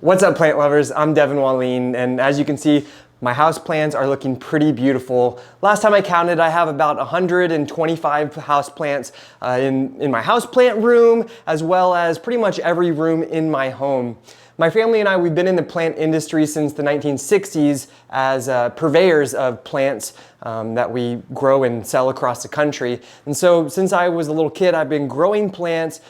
What's up, plant lovers? I'm Devin Wallien, and as you can see, my house plants are looking pretty beautiful. Last time I counted, I have about 125 house plants in my house plant room, as well as pretty much every room in my home. My family and I, we've been in the plant industry since the 1960s as purveyors of plants that we grow and sell across the country. And so since I was a little kid, I've been growing plants,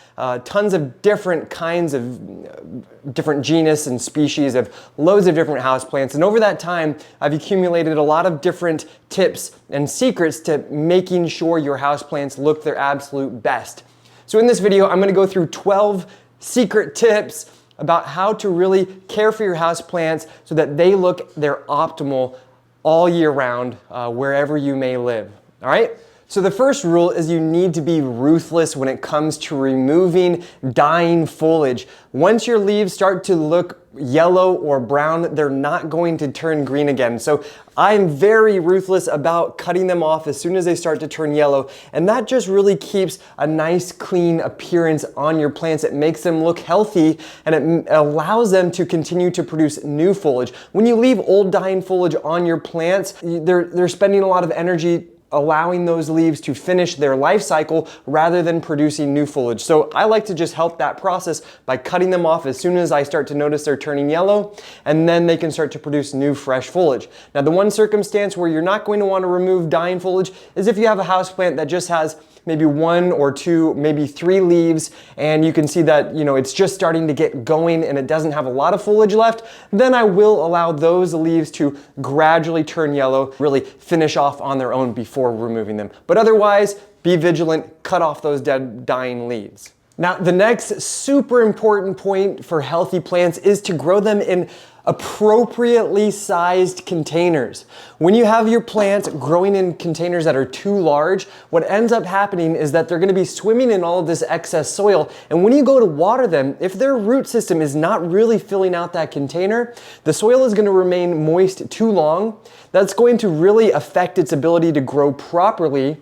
tons of different kinds of different genus and species of loads of different house plants. And over that time, I've accumulated a lot of different tips and secrets to making sure your house plants look their absolute best. So in this video, I'm gonna go through 12 secret tips about how to really care for your house plants so that they look their optimal all year round, wherever you may live. All right? So the first rule is you need to be ruthless when it comes to removing dying foliage. Once your leaves start to look yellow or brown, they're not going to turn green again. So I'm very ruthless about cutting them off as soon as they start to turn yellow. And that just really keeps a nice clean appearance on your plants. It makes them look healthy and it allows them to continue to produce new foliage. When you leave old dying foliage on your plants, they're spending a lot of energy allowing those leaves to finish their life cycle rather than producing new foliage. So I like to just help that process by cutting them off as soon as I start to notice they're turning yellow, and then they can start to produce new fresh foliage. Now, the one circumstance where you're not going to want to remove dying foliage is if you have a houseplant that just has maybe 1 or 2, maybe 3 leaves, and you can see that, it's just starting to get going and it doesn't have a lot of foliage left, then I will allow those leaves to gradually turn yellow, really finish off on their own before removing them. But otherwise, be vigilant, cut off those dead, dying leaves. Now, the next super important point for healthy plants is to grow them in appropriately sized containers. When you have your plants growing in containers that are too large, what ends up happening is that they're gonna be swimming in all of this excess soil. And when you go to water them, if their root system is not really filling out that container, the soil is gonna remain moist too long. That's going to really affect its ability to grow properly,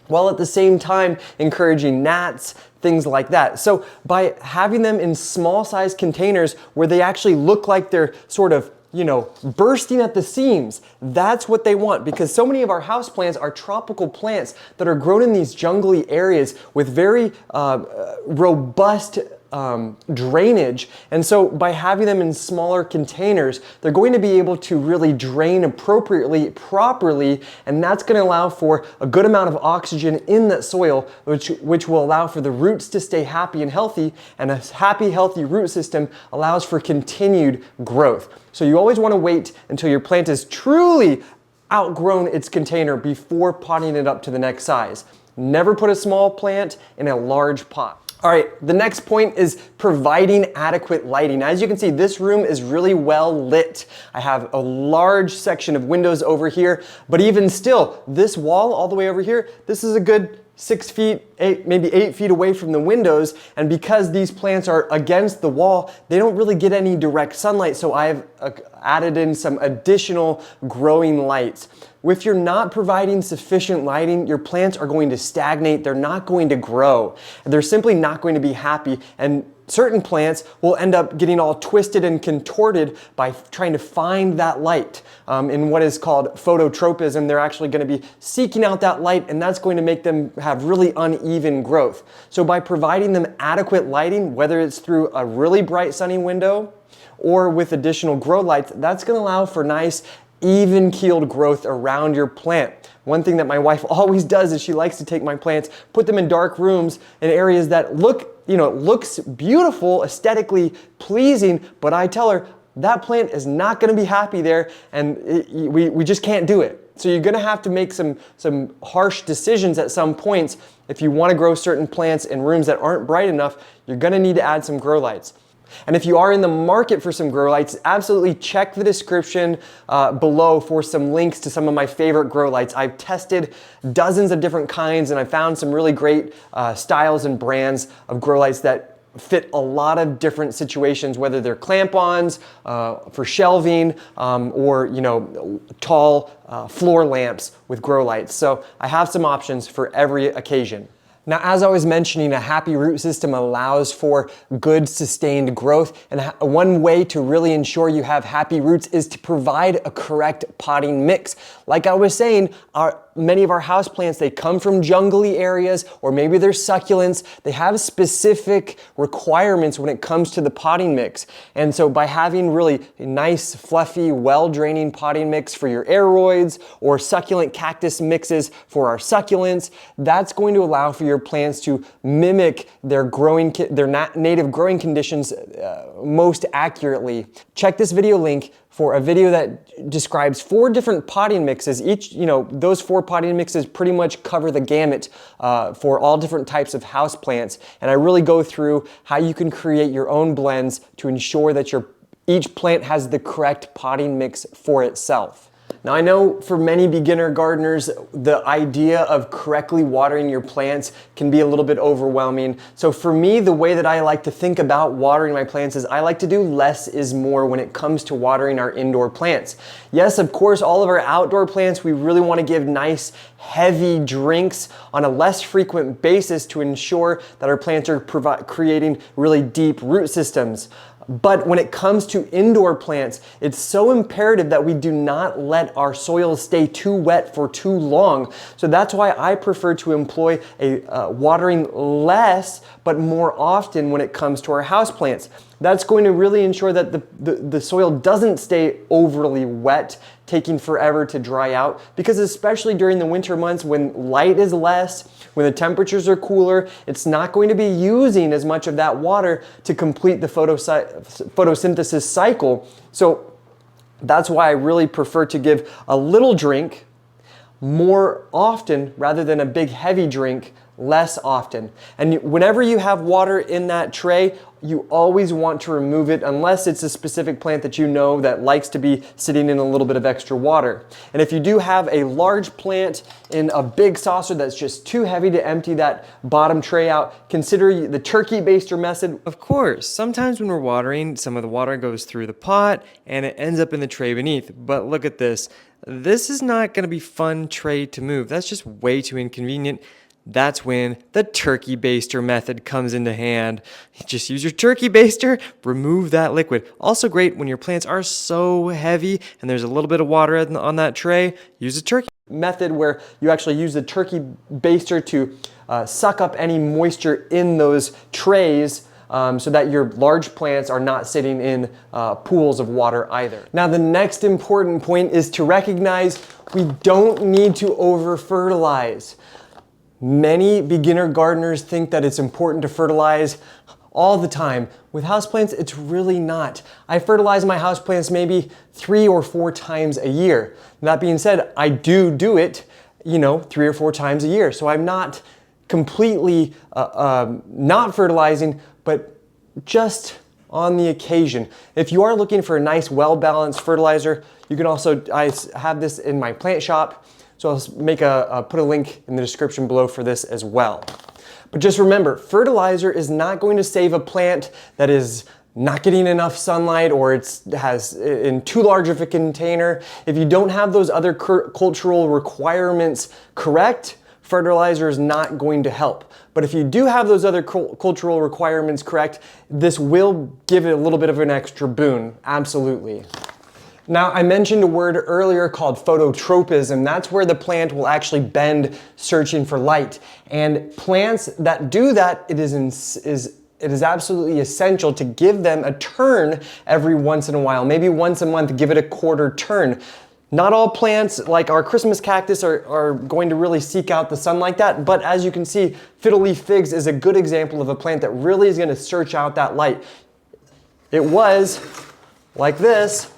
while at the same time encouraging gnats, things like that. So by having them in small size containers where they actually look like they're sort of, bursting at the seams, that's what they want, because so many of our houseplants are tropical plants that are grown in these jungly areas with very robust drainage. And so by having them in smaller containers, they're going to be able to really drain appropriately, properly, and that's going to allow for a good amount of oxygen in that soil, which will allow for the roots to stay happy and healthy, and a happy, healthy root system allows for continued growth. So you always want to wait until your plant is truly outgrown its container before potting it up to the next size. Never put a small plant in a large pot. All right, the next point is providing adequate lighting. As you can see, this room is really well lit. I have a large section of windows over here, but even still, this wall all the way over here, this is a good 6 feet, maybe 8 feet away from the windows. And because these plants are against the wall, they don't really get any direct sunlight. So I've added in some additional growing lights. If you're not providing sufficient lighting, your plants are going to stagnate. They're not going to grow. They're simply not going to be happy. And certain plants will end up getting all twisted and contorted by trying to find that light. In what is called phototropism, they're actually going to be seeking out that light, and that's going to make them have really uneven growth. So by providing them adequate lighting, whether it's through a really bright sunny window or with additional grow lights, that's going to allow for nice even-keeled growth around your plant. One thing that my wife always does is she likes to take my plants, put them in dark rooms in areas that looks beautiful, aesthetically pleasing, but I tell her that plant is not going to be happy there, and we just can't do it. So you're going to have to make some harsh decisions at some points. If you want to grow certain plants in rooms that aren't bright enough, you're going to need to add some grow lights. And if you are in the market for some grow lights, absolutely check the description below for some links to some of my favorite grow lights. I've tested dozens of different kinds, and I found some really great styles and brands of grow lights that fit a lot of different situations, whether they're clamp-ons for shelving or tall floor lamps with grow lights. So I have some options for every occasion. Now, as I was mentioning, a happy root system allows for good sustained growth, and one way to really ensure you have happy roots is to provide a correct potting mix. Like I was saying, many of our houseplants, they come from jungly areas, or maybe they're succulents. They have specific requirements when it comes to the potting mix. And so by having really nice, fluffy, well-draining potting mix for your aroids or succulent cactus mixes for our succulents, that's going to allow for your plants to mimic their native growing conditions most accurately. Check this video link for a video that describes 4 different potting mixes. Each, those 4 potting mixes pretty much cover the gamut for all different types of houseplants. And I really go through how you can create your own blends to ensure that each plant has the correct potting mix for itself. Now, I know for many beginner gardeners, the idea of correctly watering your plants can be a little bit overwhelming. So for me, the way that I like to think about watering my plants is I like to do less is more when it comes to watering our indoor plants. Yes, of course, all of our outdoor plants, we really want to give nice, heavy drinks on a less frequent basis to ensure that our plants are creating really deep root systems. But when it comes to indoor plants, it's so imperative that we do not let our soil stay too wet for too long. So that's why I prefer to employ watering less but more often when it comes to our houseplants. That's going to really ensure that the soil doesn't stay overly wet, taking forever to dry out, because especially during the winter months when light is less, when the temperatures are cooler, it's not going to be using as much of that water to complete the photosynthesis cycle. So that's why I really prefer to give a little drink more often rather than a big heavy drink less often. And whenever you have water in that tray, you always want to remove it unless it's a specific plant that you know that likes to be sitting in a little bit of extra water. And if you do have a large plant in a big saucer that's just too heavy to empty that bottom tray out, consider the turkey baster method. Of course, sometimes when we're watering, some of the water goes through the pot and it ends up in the tray beneath. But look at this. This is not going to be fun tray to move. That's just way too inconvenient. That's when the turkey baster method comes into hand. Just use your turkey baster, remove that liquid. Also great when your plants are so heavy and there's a little bit of water on that tray, use a turkey method where you actually use the turkey baster to suck up any moisture in those trays so that your large plants are not sitting in pools of water either. Now, the next important point is to recognize we don't need to over-fertilize. Many beginner gardeners think that it's important to fertilize all the time. With houseplants, it's really not. I fertilize my houseplants maybe 3 or 4 times a year. That being said, I do it, 3 or 4 times a year. So I'm not completely not fertilizing, but just on the occasion. If you are looking for a nice, well-balanced fertilizer, you can also, I have this in my plant shop. So I'll put a link in the description below for this as well. But just remember, fertilizer is not going to save a plant that is not getting enough sunlight or has in too large of a container. If you don't have those other cultural requirements correct, fertilizer is not going to help. But if you do have those other cultural requirements correct, this will give it a little bit of an extra boon, absolutely. Now, I mentioned a word earlier called phototropism. That's where the plant will actually bend searching for light. And plants that do that, it is absolutely essential to give them a turn every once in a while. Maybe once a month, give it a quarter turn. Not all plants, like our Christmas cactus, are going to really seek out the sun like that. But as you can see, fiddle leaf figs is a good example of a plant that really is going to search out that light. It was like this,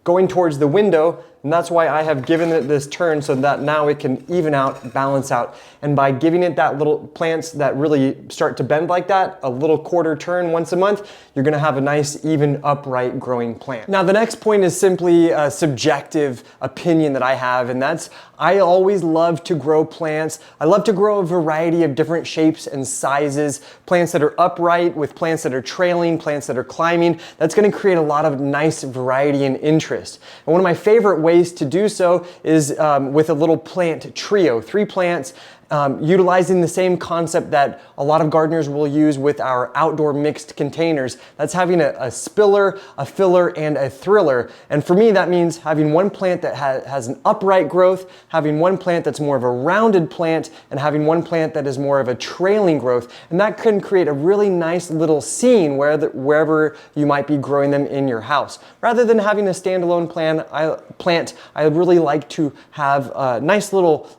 going towards the window, and that's why I have given it this turn so that now it can even out, balance out. And by giving it that little plants that really start to bend like that, a little quarter turn once a month, you're gonna have a nice, even, upright growing plant. Now, the next point is simply a subjective opinion that I have, and that's I always love to grow plants. I love to grow a variety of different shapes and sizes, plants that are upright with plants that are trailing, plants that are climbing. That's gonna create a lot of nice variety and interest. And one of my favorite ways to do so is with a little plant trio, 3 plants utilizing the same concept that a lot of gardeners will use with our outdoor mixed containers. That's having a spiller, a filler, and a thriller. And for me, that means having one plant that has an upright growth, having one plant that's more of a rounded plant, and having one plant that is more of a trailing growth. And that can create a really nice little scene wherever you might be growing them in your house. Rather than having a standalone plant, I really like to have nice little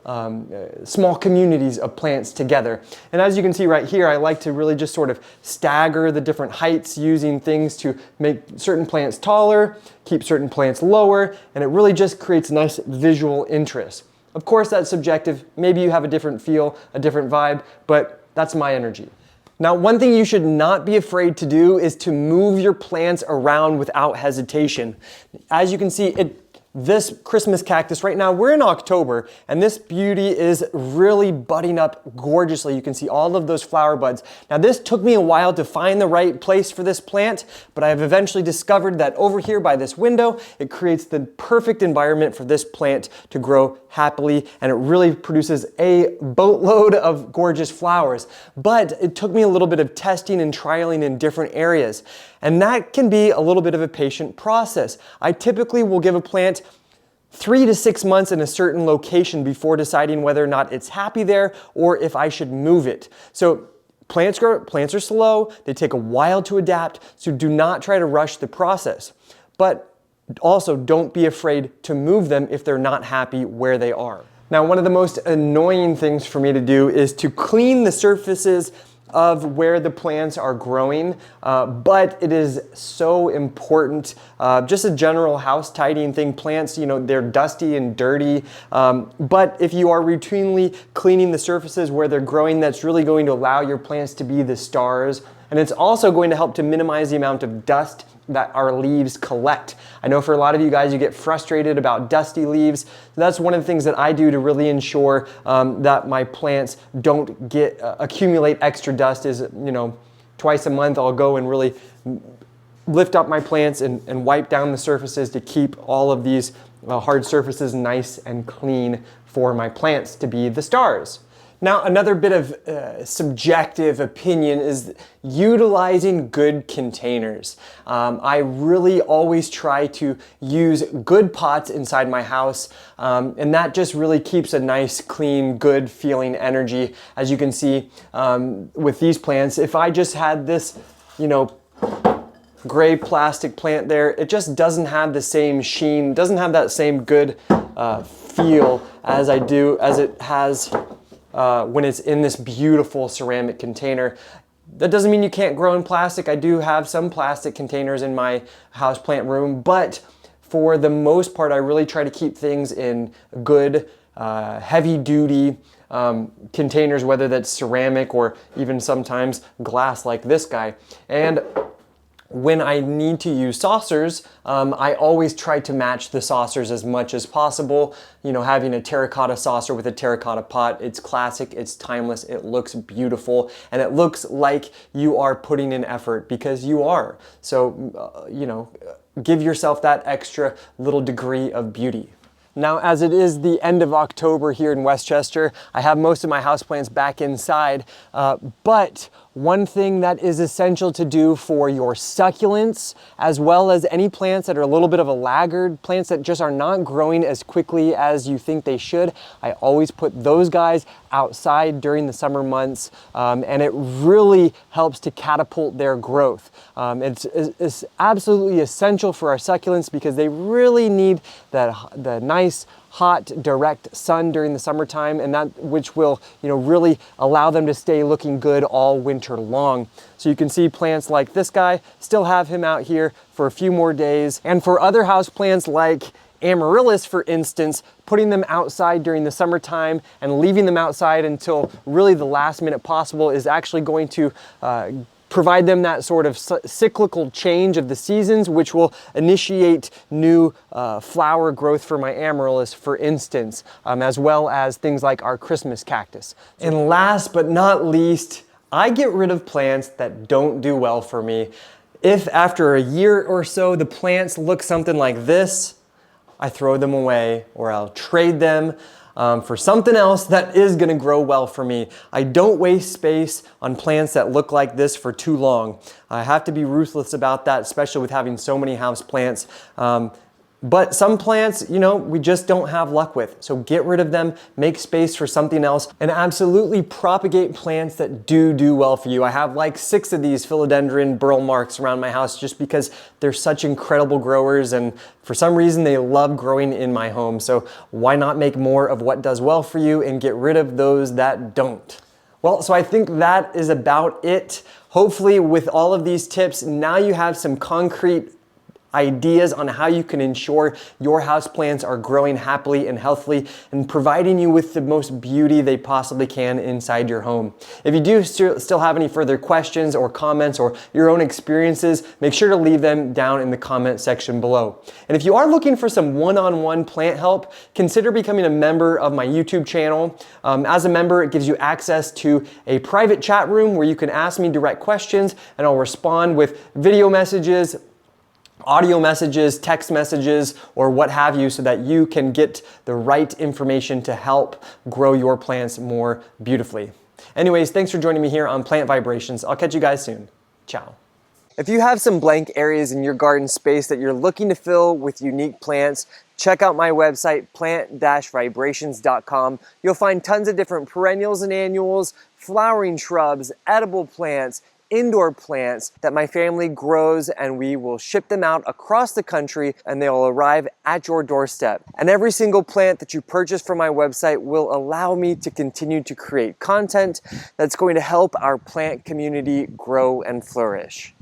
small communities of plants together. And as you can see right here, I like to really just sort of stagger the different heights using things to make certain plants taller, keep certain plants lower, and it really just creates nice visual interest. Of course, that's subjective. Maybe you have a different feel, a different vibe, but that's my energy. Now, one thing you should not be afraid to do is to move your plants around without hesitation. As you can see, this Christmas cactus right now, we're in October, and this beauty is really budding up gorgeously. You can see all of those flower buds. Now, this took me a while to find the right place for this plant, but I have eventually discovered that over here by this window, it creates the perfect environment for this plant to grow happily, and it really produces a boatload of gorgeous flowers. But it took me a little bit of testing and trialing in different areas, and that can be a little bit of a patient process. I typically will give a plant 3 to 6 months in a certain location before deciding whether or not it's happy there or if I should move it. So plants are slow, they take a while to adapt, so do not try to rush the process. But also don't be afraid to move them if they're not happy where they are. Now, one of the most annoying things for me to do is to clean the surfaces of where the plants are growing, but it is so important. Just a general house tidying thing. Plants, they're dusty and dirty, but if you are routinely cleaning the surfaces where they're growing, that's really going to allow your plants to be the stars. And it's also going to help to minimize the amount of dust that our leaves collect. I know for a lot of you guys, you get frustrated about dusty leaves. That's one of the things that I do to really ensure that my plants don't accumulate extra dust is, twice a month I'll go and really lift up my plants and wipe down the surfaces to keep all of these hard surfaces nice and clean for my plants to be the stars. Now, another bit of subjective opinion is utilizing good containers. I really always try to use good pots inside my house, and that just really keeps a nice, clean, good feeling energy. As you can see with these plants, if I just had this, gray plastic plant there, it just doesn't have the same sheen, doesn't have that same good feel as it has when it's in this beautiful ceramic container. That doesn't mean you can't grow in plastic. I do have some plastic containers in my houseplant room, but for the most part, I really try to keep things in good, heavy-duty containers, whether that's ceramic or even sometimes glass like this guy. And when I need to use saucers, I always try to match the saucers as much as possible. Having a terracotta saucer with a terracotta pot, it's classic, it's timeless, it looks beautiful, and it looks like you are putting in effort because you are. So, give yourself that extra little degree of beauty. Now, as it is the end of October here in Westchester, I have most of my houseplants back inside, but one thing that is essential to do for your succulents, as well as any plants that are a little bit of a laggard, plants that just are not growing as quickly as you think they should, I always put those guys outside during the summer months, and it really helps to catapult their growth. It's absolutely essential for our succulents because they really need the nice, hot, direct sun during the summertime, and that which will, really allow them to stay looking good all winter long. So you can see plants like this guy, still have him out here for a few more days. And for other house plants like Amaryllis, for instance, putting them outside during the summertime and leaving them outside until really the last minute possible is actually going to provide them that sort of cyclical change of the seasons, which will initiate new flower growth for my Amaryllis, for instance, as well as things like our Christmas cactus. And last but not least, I get rid of plants that don't do well for me. If after a year or so the plants look something like this, I throw them away or I'll trade them. for something else that is gonna grow well for me. I don't waste space on plants that look like this for too long. I have to be ruthless about that, especially with having so many house plants. But some plants, you know, we just don't have luck with. So get rid of them, make space for something else, and absolutely propagate plants that do well for you. I have like 6 of these philodendron burl marks around my house just because they're such incredible growers, and for some reason they love growing in my home. So why not make more of what does well for you and get rid of those that don't? Well, so I think that is about it. Hopefully with all of these tips, now you have some concrete ideas on how you can ensure your houseplants are growing happily and healthily and providing you with the most beauty they possibly can inside your home. If you do still have any further questions or comments or your own experiences, make sure to leave them down in the comment section below. And if you are looking for some one-on-one plant help, consider becoming a member of my YouTube channel. As a member, it gives you access to a private chat room where you can ask me direct questions and I'll respond with video messages, audio messages, text messages, or what have you, so that you can get the right information to help grow your plants more beautifully. Anyways, thanks for joining me here on Plant Vibrations. I'll catch you guys soon. Ciao. If you have some blank areas in your garden space that you're looking to fill with unique plants, check out my website, plant-vibrations.com. You'll find tons of different perennials and annuals, flowering shrubs, edible plants, indoor plants that my family grows, and we will ship them out across the country and they will arrive at your doorstep. And every single plant that you purchase from my website will allow me to continue to create content that's going to help our plant community grow and flourish.